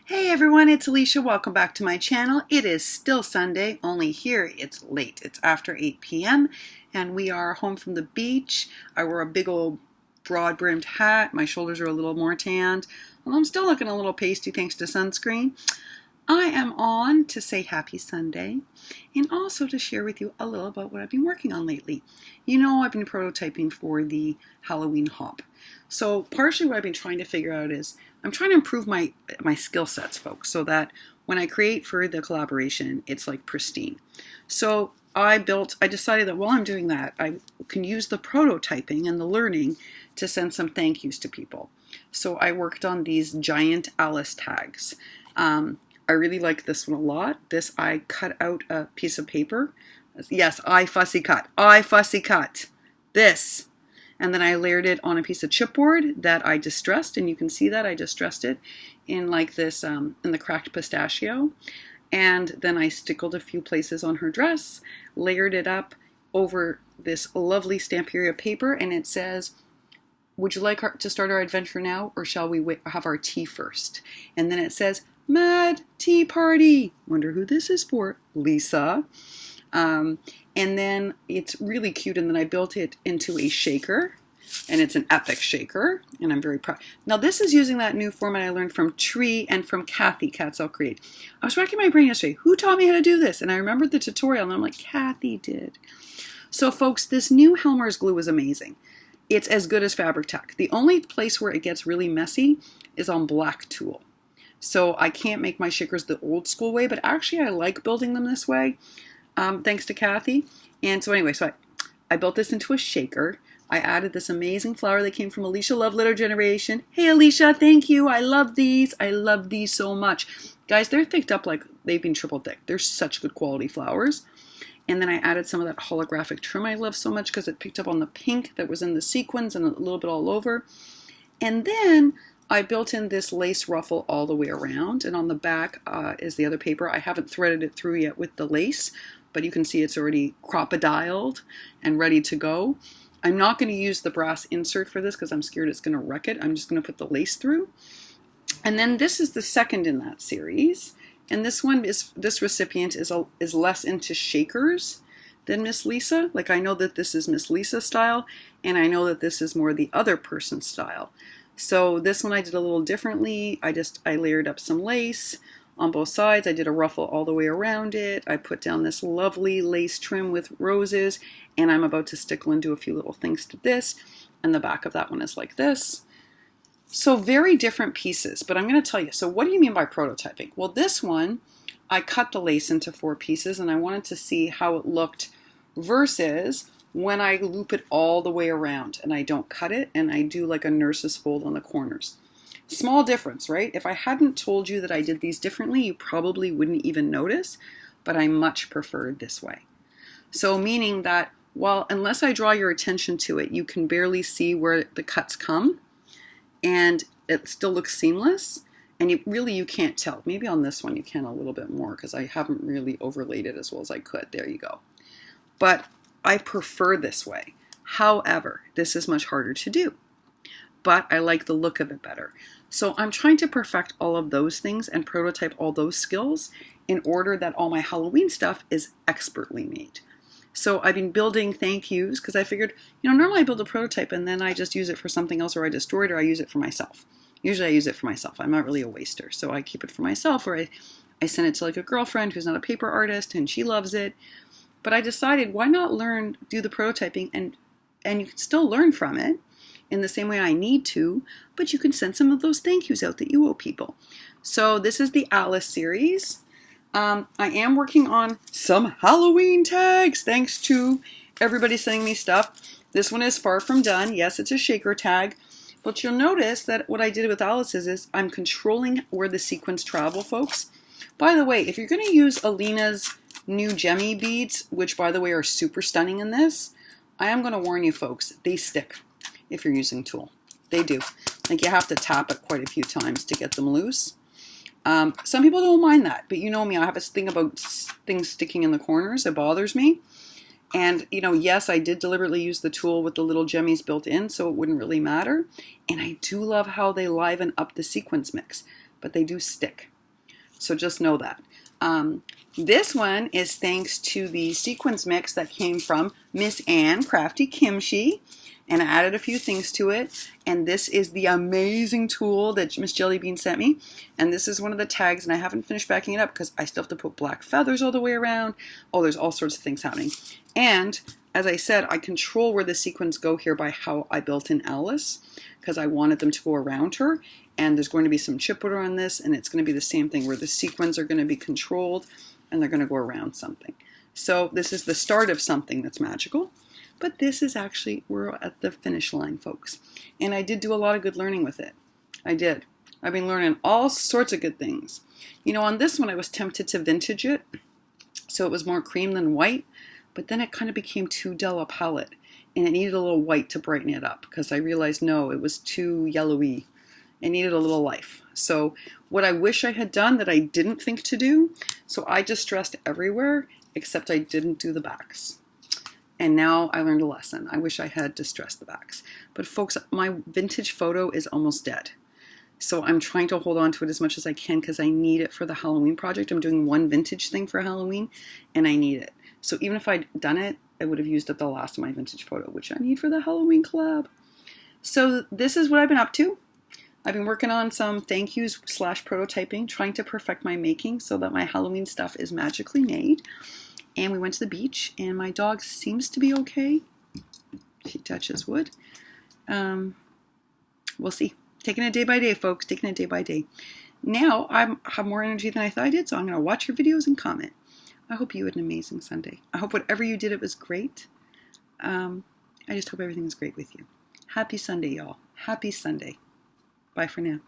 Hey everyone, it's Alicia. Welcome back to my channel. It is still Sunday, only here it's late. It's after 8 p.m. and we are home from the beach. I wore a big old broad-brimmed hat. My shoulders are a little more tanned. Well, I'm still looking a little pasty thanks to sunscreen. I am on to say happy Sunday and also to share with you a little about what I've been working on lately. You know, I've been prototyping for the Halloween hop. So partially what I've been trying to figure out is I'm trying to improve my skill sets, folks, so that when I create for the collaboration, it's like pristine. So I decided that while I'm doing that, I can use the prototyping and the learning to send some thank yous to people. So I worked on these giant Alice tags. I really like this one a lot. This, I cut out a piece of paper. Yes, I fussy cut. This. And then I layered it on a piece of chipboard that I distressed, and you can see that I distressed it in like this, in the cracked pistachio. And then I stickled a few places on her dress, layered it up over this lovely Stamperia paper, and it says, "Would you like to start our adventure now, or shall we have our tea first?" And then it says, "Mad Tea Party." Wonder who this is for? Lisa. And then it's really cute, and then I built it into a shaker, and it's an epic shaker, and I'm very proud. Now this is using that new format I learned from Tree and from Kathy, Cats I'll Create. I was racking my brain yesterday, who taught me how to do this? And I remembered the tutorial, and I'm like, Kathy did. So folks, this new Helmer's glue is amazing. It's as good as Fabric Tack. The only place where it gets really messy is on black tulle. So I can't make my shakers the old school way, but actually I like building them this way. Thanks to Kathy. And so anyway, I built this into a shaker. I added this amazing flower that came from Alicia Love Letter Generation. Hey Alicia, thank you. I love these. I love these so much. Guys, they're thicked up like they've been triple thick. They're such good quality flowers. And then I added some of that holographic trim I love so much because it picked up on the pink that was in the sequins and a little bit all over. And then I built in this lace ruffle all the way around, and on the back is the other paper. I haven't threaded it through yet with the lace, but you can see it's already crocodiled and ready to go. I'm not going to use the brass insert for this because I'm scared it's going to wreck it. I'm just going to put the lace through. And then this is the second in that series. And this recipient is less into shakers than Miss Lisa. Like, I know that this is Miss Lisa style, and I know that this is more the other person style. So this one I did a little differently. I layered up some lace on both sides. I did a ruffle all the way around it. I put down this lovely lace trim with roses, and I'm about to stickle and do a few little things to this. And the back of that one is like this. So very different pieces, but I'm going to tell you. So what do you mean by prototyping? Well, this one, I cut the lace into 4 pieces, and I wanted to see how it looked versus when I loop it all the way around and I don't cut it and I do like a nurse's fold on the corners. Small difference, right? If I hadn't told you that I did these differently, you probably wouldn't even notice, but I much preferred this way. So meaning that, well, unless I draw your attention to it, you can barely see where the cuts come, and it still looks seamless, and you can't tell. Maybe on this one you can a little bit more because I haven't really overlaid it as well as I could. There you go. But I prefer this way. However, this is much harder to do, but I like the look of it better. So I'm trying to perfect all of those things and prototype all those skills in order that all my Halloween stuff is expertly made. So I've been building thank yous because I figured, normally I build a prototype and then I just use it for something else, or I destroy it, or I use it for myself. Usually I use it for myself. I'm not really a waster, so I keep it for myself, or I send it to like a girlfriend who's not a paper artist and she loves it. But I decided, why not do the prototyping, and you can still learn from it in the same way I need to, but you can send some of those thank yous out that you owe people. So this is the Alice series. I am working on some Halloween tags, thanks to everybody sending me stuff. This one is far from done. Yes, it's a shaker tag, but you'll notice that what I did with Alice's is I'm controlling where the sequins travel, folks. By the way, if you're going to use Alina's new gemmy beads, which by the way are super stunning in this, I am going to warn you folks, they stick if you're using tulle. They do. Like, you have to tap it quite a few times to get them loose. Some people don't mind that, but you know me, I have this thing about things sticking in the corners. It bothers me. And yes, I did deliberately use the tulle with the little gemmies built in, so it wouldn't really matter. And I do love how they liven up the sequins mix, but they do stick. So just know that. This one is thanks to the sequins mix that came from Miss Ann Crafty Kimchi. And I added a few things to it. And this is the amazing tool that Miss Jellybean sent me. And this is one of the tags, and I haven't finished backing it up because I still have to put black feathers all the way around. Oh, there's all sorts of things happening. And as I said, I control where the sequins go here by how I built in Alice, because I wanted them to go around her. And there's going to be some chipboard on this, and it's going to be the same thing where the sequins are going to be controlled and they're going to go around something. So this is the start of something that's magical. But this is actually, we're at the finish line, folks. And I did do a lot of good learning with it. I did. I've been learning all sorts of good things. You know, on this one, I was tempted to vintage it. So it was more cream than white. But then it kind of became too dull a palette. And it needed a little white to brighten it up. Because I realized, no, it was too yellowy. It needed a little life. So what I wish I had done that I didn't think to do. So I distressed everywhere, except I didn't do the backs. And now I learned a lesson. I wish I had distressed the backs. But folks, my vintage photo is almost dead. So I'm trying to hold on to it as much as I can because I need it for the Halloween project. I'm doing one vintage thing for Halloween and I need it. So even if I'd done it, I would have used up the last of my vintage photo, which I need for the Halloween collab. So this is what I've been up to. I've been working on some thank yous / prototyping, trying to perfect my making so that my Halloween stuff is magically made. And we went to the beach, and my dog seems to be okay. She touches wood. We'll see. Taking it day by day, folks. Taking it day by day. Now, I have more energy than I thought I did, so I'm going to watch your videos and comment. I hope you had an amazing Sunday. I hope whatever you did, it was great. I just hope everything is great with you. Happy Sunday, y'all. Happy Sunday. Bye for now.